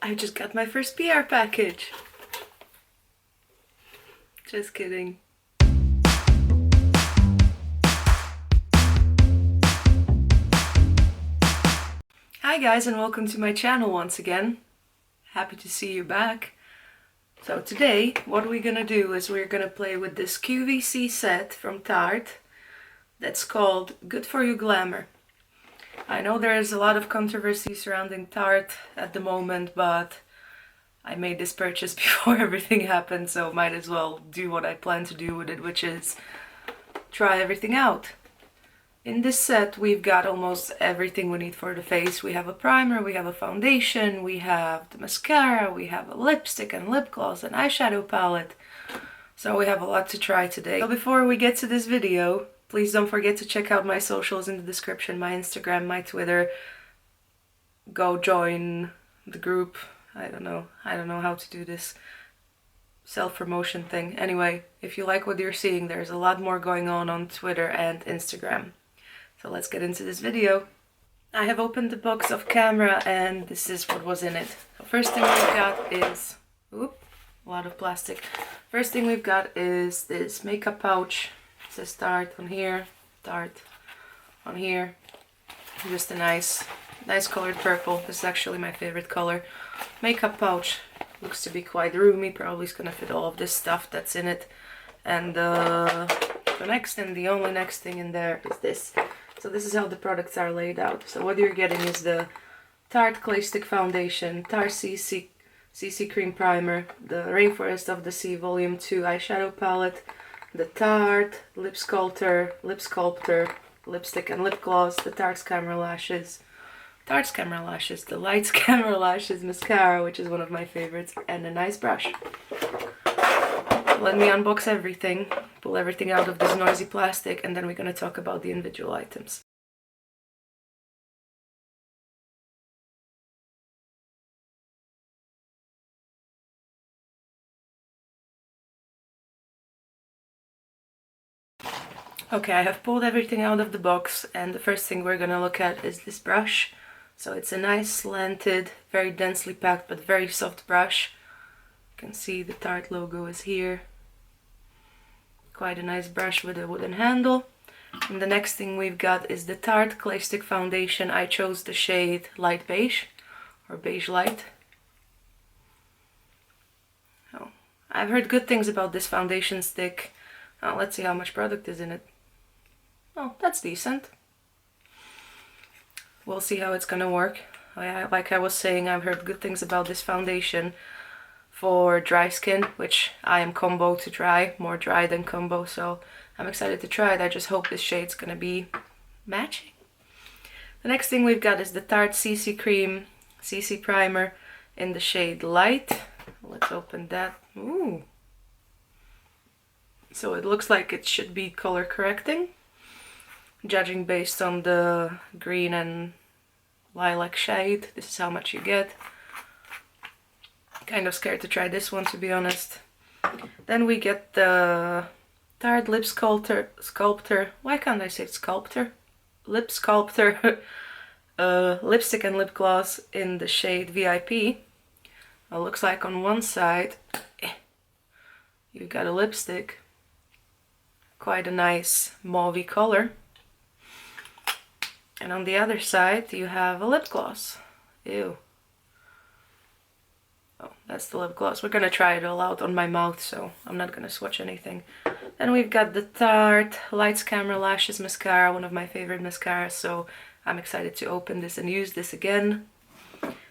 I just got my first PR package. Just kidding. Hi guys, and welcome to my channel once again. Happy to see you back. So today what we're gonna do is we're gonna play with this QVC set from Tarte that's called Good For You Glamour. I know there is a lot of controversy surrounding Tarte at the moment, but I made this purchase before everything happened, so might as well do what I plan to do with it, which is try everything out. In this set we've got almost everything we need for the face. We have a primer, we have a foundation, we have the mascara, we have a lipstick and lip gloss and eyeshadow palette. So we have a lot to try today. So before we get to this video, please don't forget to check out my socials in the description, my Instagram, my Twitter. Go join the group. I don't know how to do this self-promotion thing. Anyway, if you like what you're seeing, there's a lot more going on Twitter and Instagram. So let's get into this video. I have opened the box off camera and this is what was in it. So first thing we've got is, a lot of plastic. First thing we've got is this makeup pouch. It says Tarte on here, Tarte on here. Just a nice colored purple. This is actually my favorite color. Makeup pouch. Looks to be quite roomy. Probably is gonna fit all of this stuff that's in it. And the next and the only next thing in there is this. So this is how the products are laid out. So what you're getting is the Tarte Clay Stick Foundation, Tarte CC Cream Primer, the Rainforest of the Sea Volume 2 Eyeshadow Palette, the Tarte Lip Sculptor, Lipstick and Lip Gloss, the Tarte's Camera Lashes, the Lights Camera Lashes Mascara, which is one of my favorites, and a nice brush. Let me unbox everything, pull everything out of this noisy plastic, and then we're gonna talk about the individual items. Okay, I have pulled everything out of the box, and the first thing we're gonna look at is this brush. So it's a nice slanted, very densely packed but very soft brush. You can see the Tarte logo is here. Quite a nice brush with a wooden handle. And the next thing we've got is the Tarte Clay Stick Foundation. I chose the shade Light Beige, or Beige Light. Oh, I've heard good things about this foundation stick. Let's see how much product is in it. Oh, that's decent. We'll see how it's gonna work. Like I was saying, I've heard good things about this foundation for dry skin, which I am combo to dry, more dry than combo, so I'm excited to try it. I just hope this shade's gonna be matching. The next thing we've got is the Tarte CC Primer in the shade Light. Let's open that. Ooh. So it looks like it should be color correcting, judging based on the green and lilac shade. This is how much you get. Kind of scared to try this one, to be honest. Then we get the Tarte Lip Sculptor. Why can't I say Sculptor? Lip Sculptor lipstick and lip gloss in the shade VIP. It looks like on one side you've got a lipstick, quite a nice mauvey color, and on the other side you have a lip gloss. Ew. Oh, that's the lip gloss. We're gonna try it all out on my mouth, so I'm not gonna swatch anything. Then we've got the Tarte Lights Camera Lashes Mascara, one of my favorite mascaras, so I'm excited to open this and use this again.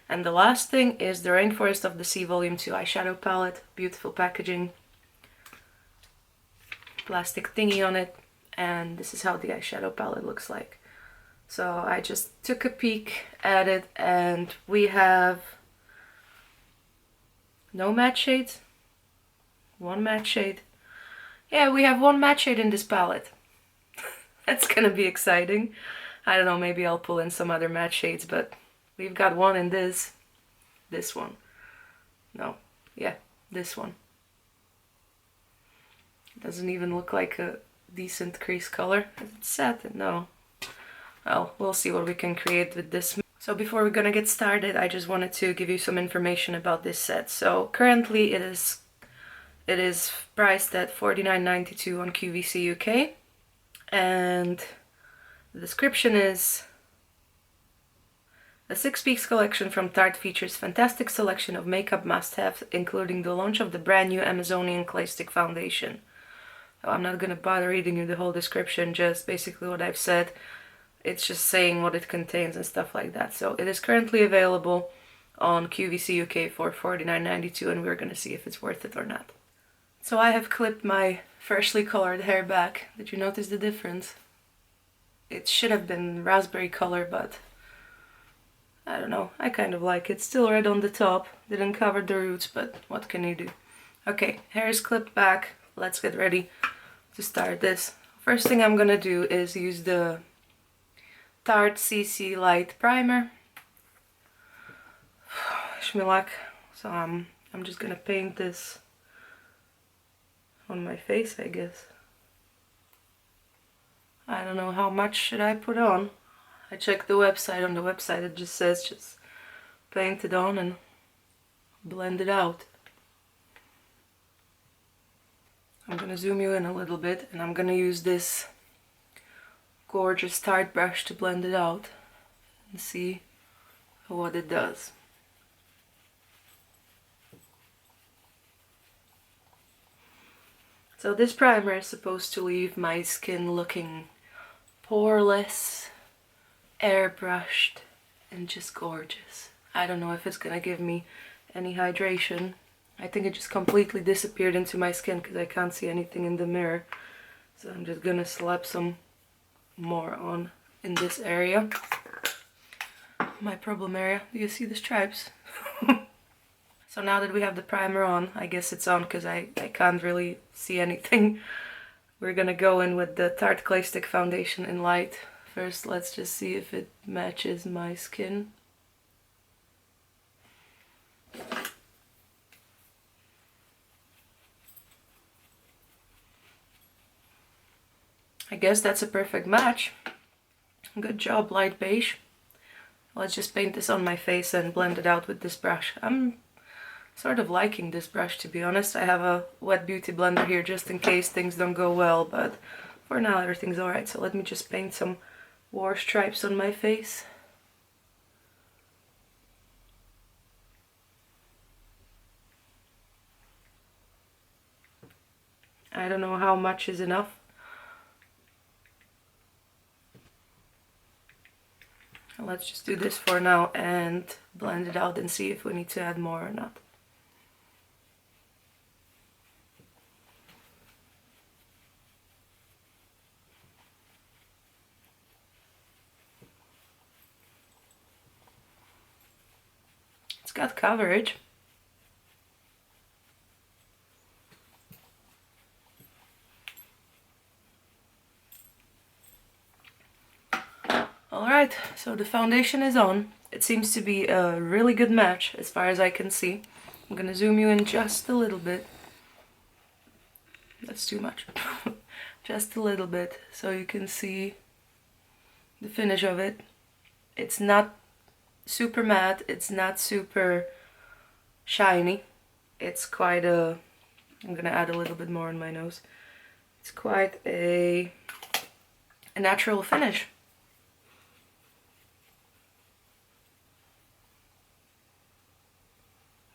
And the last thing is the Rainforest of the Sea Volume 2 Eyeshadow Palette. Beautiful packaging. Plastic thingy on it, and this is how the eyeshadow palette looks like. So I just took a peek at it, and we have no matte shades, one matte shade. Yeah, we have one matte shade in this palette. That's gonna be exciting. I don't know, maybe I'll pull in some other matte shades, but we've got one in this one. No, yeah, this one. Doesn't even look like a decent crease color. Is it satin? No. Well, we'll see what we can create with this. So So before we're gonna get started, I just wanted to give you some information about this set. So currently it is priced at $49.92 on QVC UK, and the description is: a 6-piece collection from Tarte features fantastic selection of makeup must-haves, including the launch of the brand new Amazonian Clay Stick Foundation. So I'm not gonna bother reading you the whole description, just basically what I've said. It's just saying what it contains and stuff like that. So it is currently available on QVC UK for $49.92, and we're gonna see if it's worth it or not. So I have clipped my freshly colored hair back. Did you notice the difference? It should have been raspberry color, but I don't know, I kind of like it. Still red on the top, didn't cover the roots, but what can you do? Okay, hair is clipped back. Let's get ready to start this. First thing I'm gonna do is use the Tarte CC Light Primer. Wish me luck. So I'm just gonna paint this on my face, I guess. I don't know how much should I put on. I checked the website. On the website it just says just paint it on and blend it out. I'm gonna zoom you in a little bit, and I'm gonna use this gorgeous Tarte brush to blend it out and see what it does. So this primer is supposed to leave my skin looking poreless, airbrushed, and just gorgeous. I don't know if it's gonna give me any hydration. I think it just completely disappeared into my skin because I can't see anything in the mirror. So I'm just gonna slap some more on in this area. My problem area. Do you see the stripes? So now that we have the primer on, I guess it's on because I can't really see anything. We're gonna go in with the Tarte Clay Stick Foundation in light. First, let's just see if it matches my skin. I guess that's a perfect match. Good job, light beige. Let's just paint this on my face and blend it out with this brush. I'm sort of liking this brush, to be honest. I have a wet beauty blender here just in case things don't go well, but for now everything's alright. So let me just paint some war stripes on my face. I don't know how much is enough. Let's just do this for now and blend it out and see if we need to add more or not. It's got coverage. Alright, so the foundation is on. It seems to be a really good match as far as I can see. I'm gonna zoom you in just a little bit. That's too much. Just a little bit so you can see the finish of it. It's not super matte, it's not super shiny. It's quite a... I'm gonna add a little bit more on my nose. It's quite a natural finish.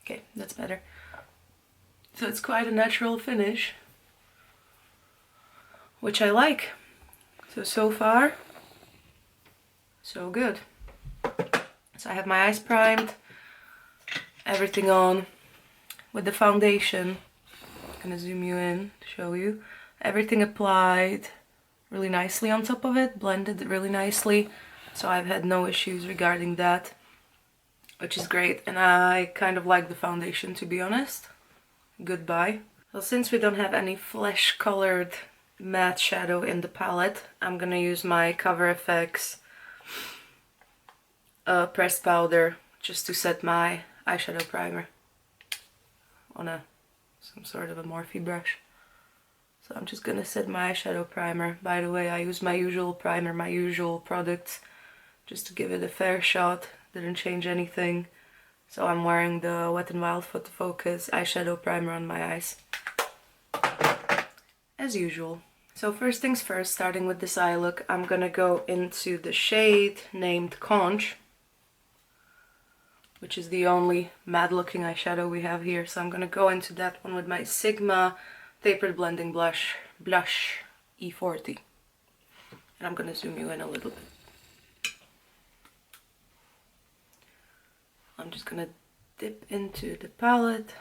Okay, that's better. So it's quite a natural finish, which I like. So far, so good. So I have my eyes primed, everything on. With the foundation, I'm gonna zoom you in to show you. Everything applied really nicely on top of it, blended really nicely. So I've had no issues regarding that, which is great. And I kind of like the foundation, to be honest. Goodbye. Well, since we don't have any flesh colored matte shadow in the palette, I'm gonna use my Cover FX pressed powder just to set my eyeshadow primer on some sort of a Morphe brush. So I'm just gonna set my eyeshadow primer. By the way, I use my usual primer, my usual products, just to give it a fair shot. didn't change anything. So I'm wearing the Wet n Wild Photo Focus eyeshadow primer on my eyes, as usual. So first things first, starting with this eye look, I'm gonna go into the shade named Conch, which is the only matte looking eyeshadow we have here. So I'm gonna go into that one with my Sigma Tapered Blending Blush E40. And I'm gonna zoom you in a little bit. I'm just gonna dip into the palette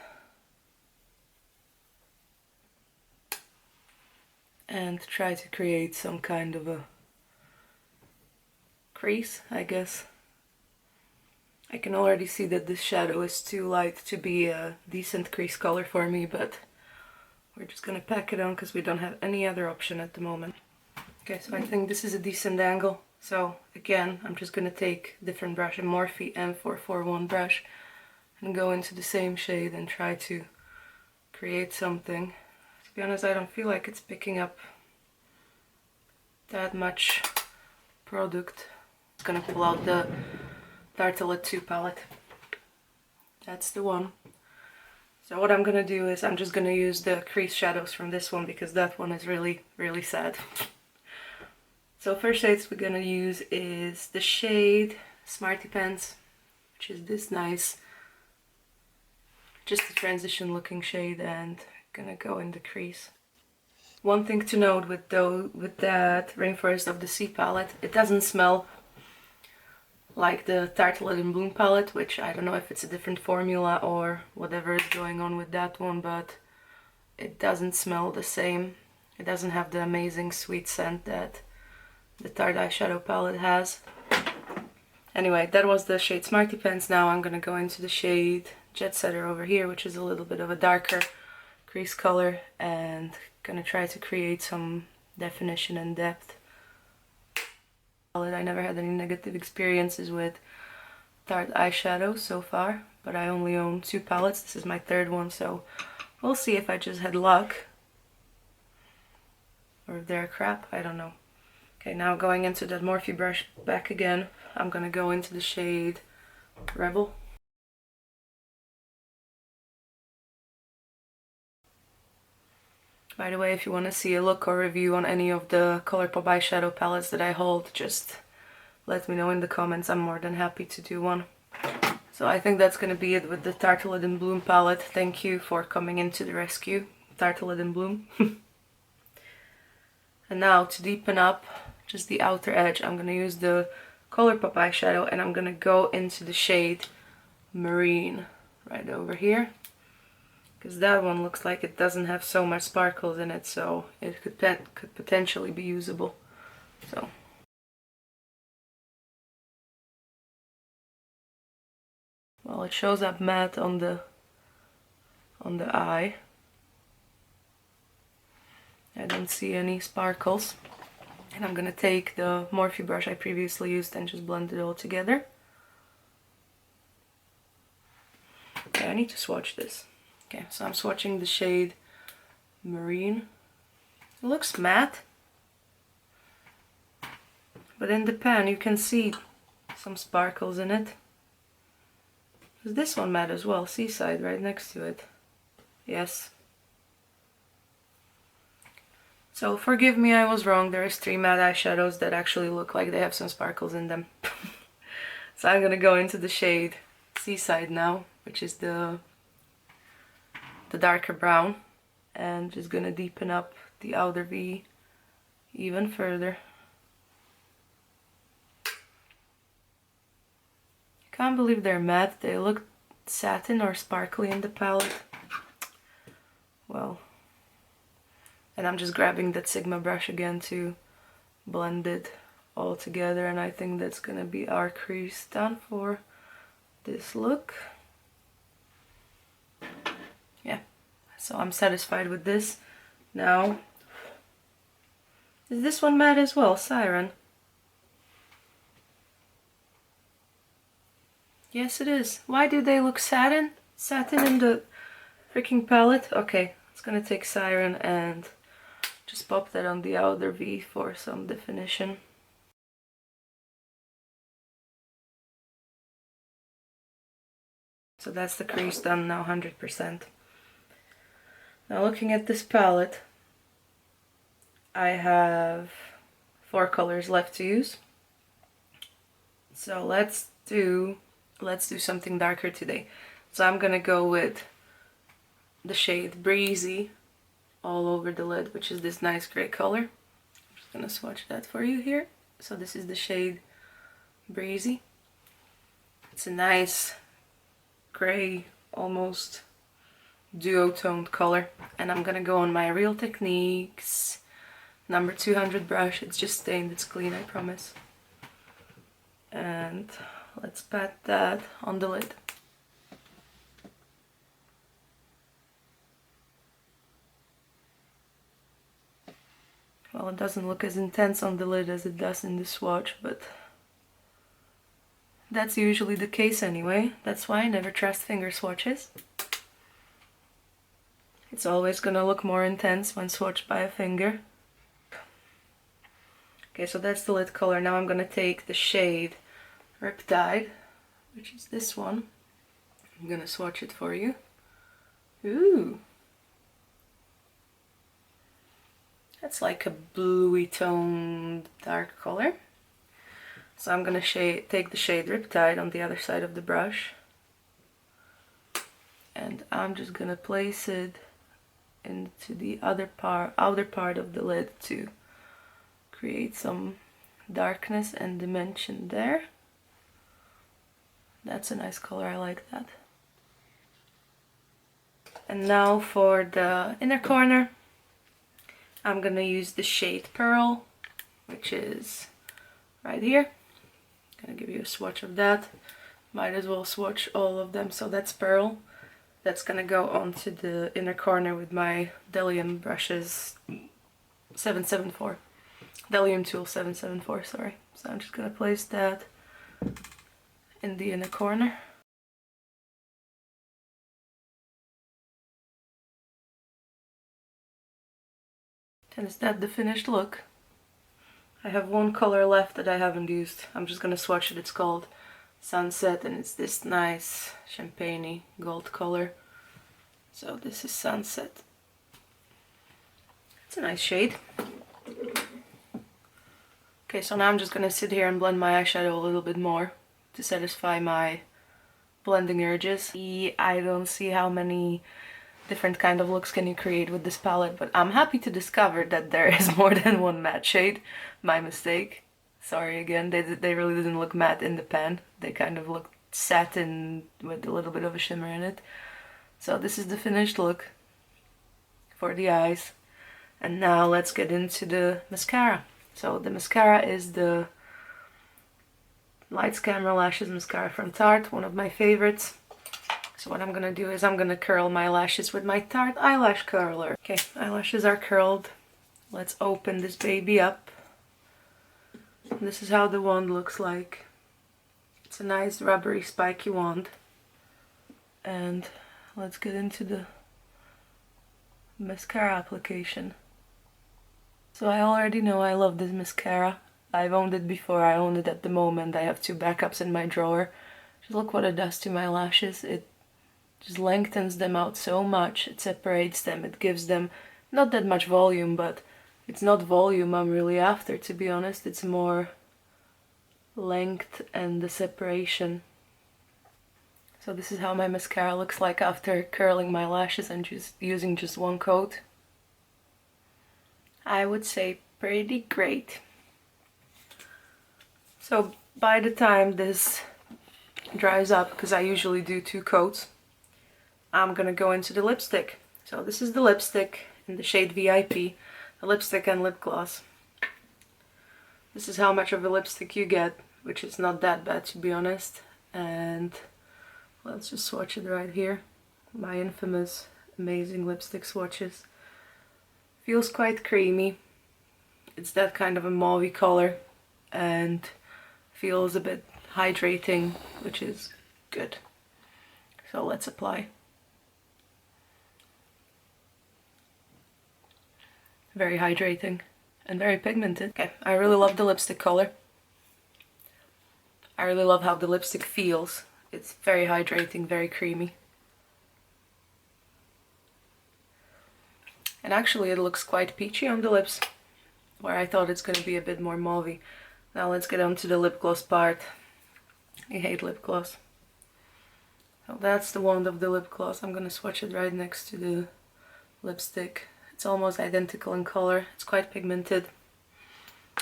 and try to create some kind of a crease, I guess. I can already see that this shadow is too light to be a decent crease color for me, but we're just gonna pack it on because we don't have any other option at the moment. Okay, so I think this is a decent angle. So again, I'm just gonna take a different brush, a Morphe M441 brush, and go into the same shade and try to create something. To be honest, I don't feel like it's picking up that much product. I'm just gonna pull out the Tarte 2 palette. That's the one. So what I'm gonna do is I'm just gonna use the crease shadows from this one because that one is really, really sad. So first shades we're gonna use is the shade Smarty Pants, which is this nice, just a transition looking shade, and gonna go in the crease. One thing to note with that Rainforest of the Sea palette, it doesn't smell like the Tarte Bloom palette, which I don't know if it's a different formula or whatever is going on with that one, but it doesn't smell the same. It doesn't have the amazing sweet scent that the Tarte eyeshadow palette has. Anyway, that was the shade Smarty Pants. Now I'm gonna go into the shade Jet Setter over here, which is a little bit of a darker crease color, and gonna try to create some definition and depth. I never had any negative experiences with Tarte eyeshadow so far, but I only own 2 palettes. This is my 3rd one, so we'll see if I just had luck or if they're crap, I don't know. Okay, now going into that Morphe brush back again, I'm gonna go into the shade Rebel. By the way, if you want to see a look or review on any of the Colourpop eyeshadow palettes that I hold, just let me know in the comments. I'm more than happy to do one. So I think that's gonna be it with the Tarte Bloom palette. Thank you for coming into the rescue, Tarte Bloom. And now to deepen up just the outer edge, I'm gonna use the Colourpop eyeshadow and I'm gonna go into the shade Marine right over here, because that one looks like it doesn't have so much sparkles in it, so it could potentially be usable. So well, it shows up matte on the eye. I don't see any sparkles. And I'm gonna take the Morphe brush I previously used and just blend it all together. Okay, I need to swatch this. Okay, so I'm swatching the shade Marine. It looks matte, but in the pan you can see some sparkles in it. Is this one matte as well? Seaside right next to it. Yes. So forgive me, I was wrong. There's 3 matte eyeshadows that actually look like they have some sparkles in them. So I'm gonna go into the shade Seaside now, which is the darker brown, and just gonna deepen up the outer V even further. Can't believe they're matte. They look satin or sparkly in the palette. Well, and I'm just grabbing that Sigma brush again to blend it all together, and I think that's gonna be our crease done for this look. Yeah, so I'm satisfied with this. Now, is this one matte as well? Siren. Yes, it is. Why do they look satin? Satin in the freaking palette? Okay, it's gonna take Siren and just pop that on the outer V for some definition. So that's the crease done now 100%. Now looking at this palette, I have 4 colors left to use. So let's do something darker today. So I'm gonna go with the shade Breezy all over the lid, which is this nice gray color. I'm just gonna swatch that for you here. So this is the shade Breezy. It's a nice gray, almost duotoned color. And I'm gonna go on my Real Techniques number 200 brush. It's just stained, it's clean, I promise. And let's pat that on the lid. Well, it doesn't look as intense on the lid as it does in the swatch, but that's usually the case anyway. That's why I never trust finger swatches. It's always gonna look more intense when swatched by a finger. Okay, so that's the lid color. Now I'm gonna take the shade Riptide, which is this one. I'm gonna swatch it for you. Ooh! That's like a bluey toned dark color. So I'm gonna take the shade Riptide on the other side of the brush. And I'm just gonna place it into the outer part of the lid to create some darkness and dimension there. That's a nice color, I like that. And now for the inner corner, I'm gonna use the shade Pearl, which is right here. Gonna give you a swatch of that. Might as well swatch all of them. So that's Pearl. That's gonna go onto the inner corner with my Delium brushes 774. Delium tool 774, sorry. So I'm just gonna place that in the inner corner. And is that the finished look? I have one color left that I haven't used. I'm just gonna swatch it. It's called Sunset and it's this nice champagne gold color. So this is Sunset. It's a nice shade. Okay, so now I'm just gonna sit here and blend my eyeshadow a little bit more to satisfy my blending urges. I don't see how many different kind of looks can you create with this palette, but I'm happy to discover that there is more than one matte shade. My mistake. Sorry again, they really didn't look matte in the pan. They kind of looked satin with a little bit of a shimmer in it. So this is the finished look for the eyes. And now let's get into the mascara. So the mascara is the Lights Camera Lashes mascara from Tarte, one of my favorites. So what I'm gonna do is I'm gonna curl my lashes with my Tarte eyelash curler. Okay, eyelashes are curled. Let's open this baby up. This is how the wand looks like. It's a nice rubbery spiky wand. And let's get into the mascara application. So I already know I love this mascara. I've owned it before, I own it at the moment. I have 2 backups in my drawer. Just look what it does to my lashes. It just lengthens them out so much. It separates them. It gives them not that much volume, but it's not volume I'm really after, to be honest. It's more length and the separation. So this is how my mascara looks like after curling my lashes and just using just one coat. I would say pretty great. So by the time this dries up, because I usually do 2 coats, I'm gonna go into the lipstick. So this is the lipstick in the shade VIP, the lipstick and lip gloss. This is how much of a lipstick you get, which is not that bad, to be honest. And let's just swatch it right here. My infamous amazing lipstick swatches. Feels quite creamy. It's that kind of a mauvey color and feels a bit hydrating, which is good. So let's apply. Very hydrating and very pigmented. Okay, I really love the lipstick color. I really love how the lipstick feels. It's very hydrating, very creamy. And actually it looks quite peachy on the lips, where I thought it's going to be a bit more mauvey. Now let's get on to the lip gloss part. I hate lip gloss. So that's the wand of the lip gloss. I'm going to swatch it right next to the lipstick. It's almost identical in color. It's quite pigmented.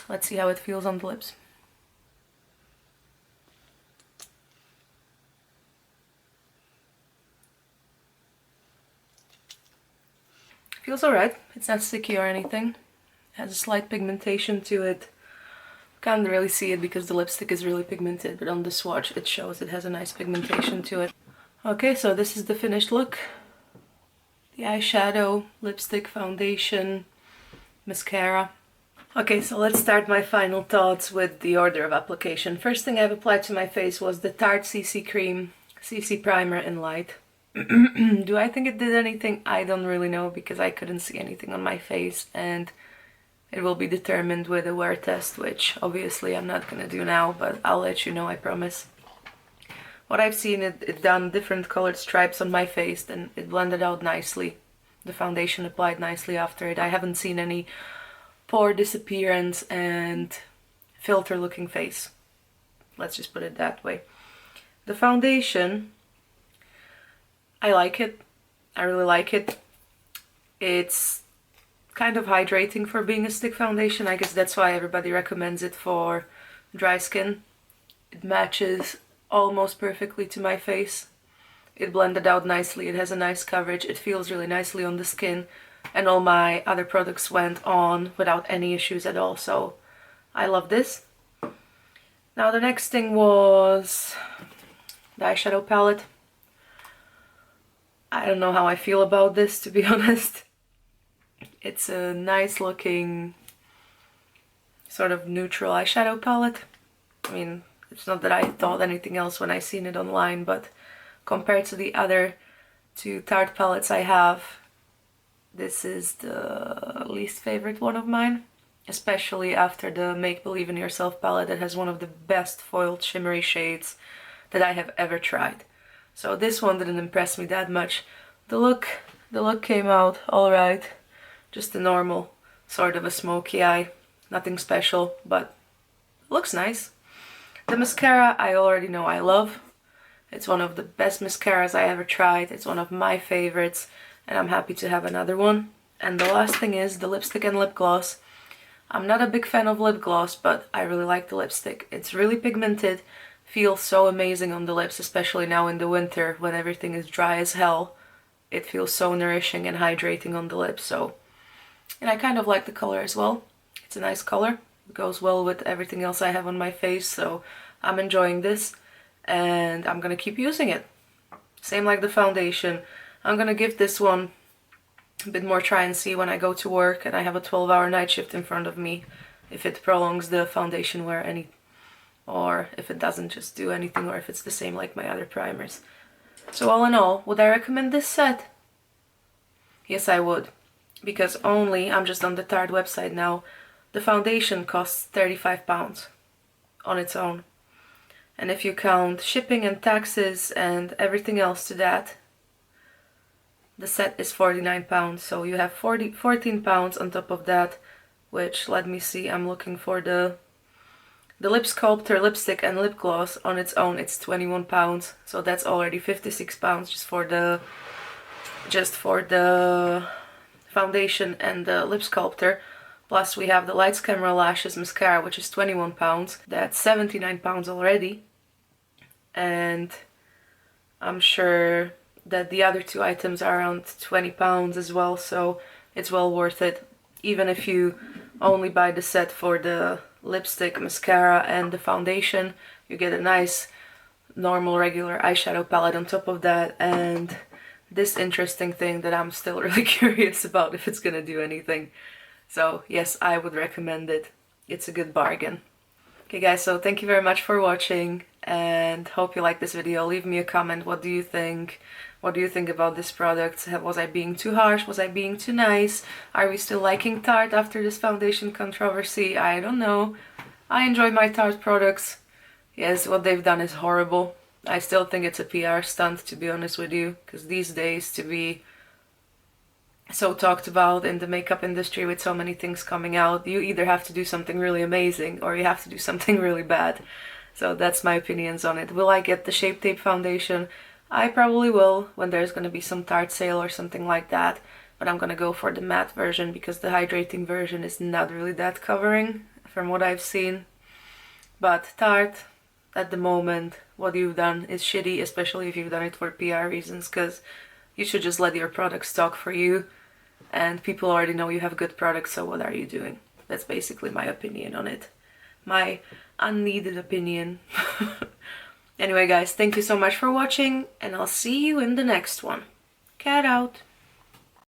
Let's see how it feels on the lips. Feels alright. It's not sticky or anything. It has a slight pigmentation to it. Can't really see it because the lipstick is really pigmented, but on the swatch it shows it has a nice pigmentation to it. Okay, so this is the finished look. The eyeshadow, lipstick, foundation, mascara. Okay, so let's start my final thoughts with the order of application. First thing I've applied to my face was the Tarte CC Cream, CC Primer in Light. Do I think it did anything? I don't really know because I couldn't see anything on my face, and it will be determined with a wear test, which obviously I'm not gonna do now, but I'll let you know, I promise. What I've seen, it done different colored stripes on my face, and it blended out nicely. The foundation applied nicely after it. I haven't seen any pore disappearance and filter looking face. Let's just put it that way. The foundation, I like it. I really like it. It's kind of hydrating for being a stick foundation. I guess that's why everybody recommends it for dry skin. It matches almost perfectly to my face. It blended out nicely. It has a nice coverage. It feels really nicely on the skin. And all my other products went on without any issues at all. So I love this. Now the next thing was the eyeshadow palette. I don't know how I feel about this, to be honest. It's a nice looking sort of neutral eyeshadow palette. I mean, it's not that I thought anything else when I seen it online, but compared to the other two Tarte palettes I have, this is the least favorite one of mine. Especially after the Make Believe in Yourself palette that has one of the best foiled shimmery shades that I have ever tried. So this one didn't impress me that much. The look came out alright. Just a normal, sort of a smoky eye. Nothing special, but looks nice. The mascara I already know I love. It's one of the best mascaras I ever tried. It's one of my favorites, and I'm happy to have another one. And the last thing is the lipstick and lip gloss. I'm not a big fan of lip gloss, but I really like the lipstick. It's really pigmented. Feels so amazing on the lips, especially now in the winter when everything is dry as hell. It feels so nourishing and hydrating on the lips. So, and I kind of like the color as well. It's a nice color. It goes well with everything else I have on my face, so I'm enjoying this and I'm gonna keep using it. Same like the foundation. I'm gonna give this one a bit more try and see when I go to work and I have a 12-hour night shift in front of me, if it prolongs the foundation wear any, or if it doesn't just do anything, or if it's the same like my other primers. So all in all, would I recommend this set? Yes, I would. Because I'm just on the Tarte website now, the foundation costs £35 on its own. And if you count shipping and taxes and everything else to that, the set is £49. So you have £14 on top of that, which, let me see, I'm looking for the Lip Sculptor lipstick and lip gloss on its own. It's £21. So that's already £56 just for the foundation and the Lip Sculptor. Plus we have the Lights Camera Lashes mascara, which is £21. That's £79 already. And I'm sure that the other two items are around £20 as well, so it's well worth it. Even if you only buy the set for the lipstick, mascara and the foundation, you get a nice normal regular eyeshadow palette on top of that, and this interesting thing that I'm still really curious about if it's gonna do anything. So yes, I would recommend it. It's a good bargain. Okay guys, so thank you very much for watching and hope you like this video. Leave me a comment. What do you think? What do you think about this product? Was I being too harsh? Was I being too nice? Are we still liking Tarte after this foundation controversy? I don't know. I enjoy my Tarte products. Yes, what they've done is horrible. I still think it's a PR stunt, to be honest with you, because these days to be so talked about in the makeup industry with so many things coming out, you either have to do something really amazing or you have to do something really bad. So that's my opinions on it. Will I get the Shape Tape foundation? I probably will when there's going to be some Tarte sale or something like that. But I'm going to go for the matte version because the hydrating version is not really that covering from what I've seen. But Tarte, at the moment, what you've done is shitty, especially if you've done it for PR reasons, because you should just let your products talk for you. And people already know you have good products, so what are you doing? That's basically my opinion on it. My unneeded opinion. Anyway guys, thank you so much for watching, and I'll see you in the next one. Cat out!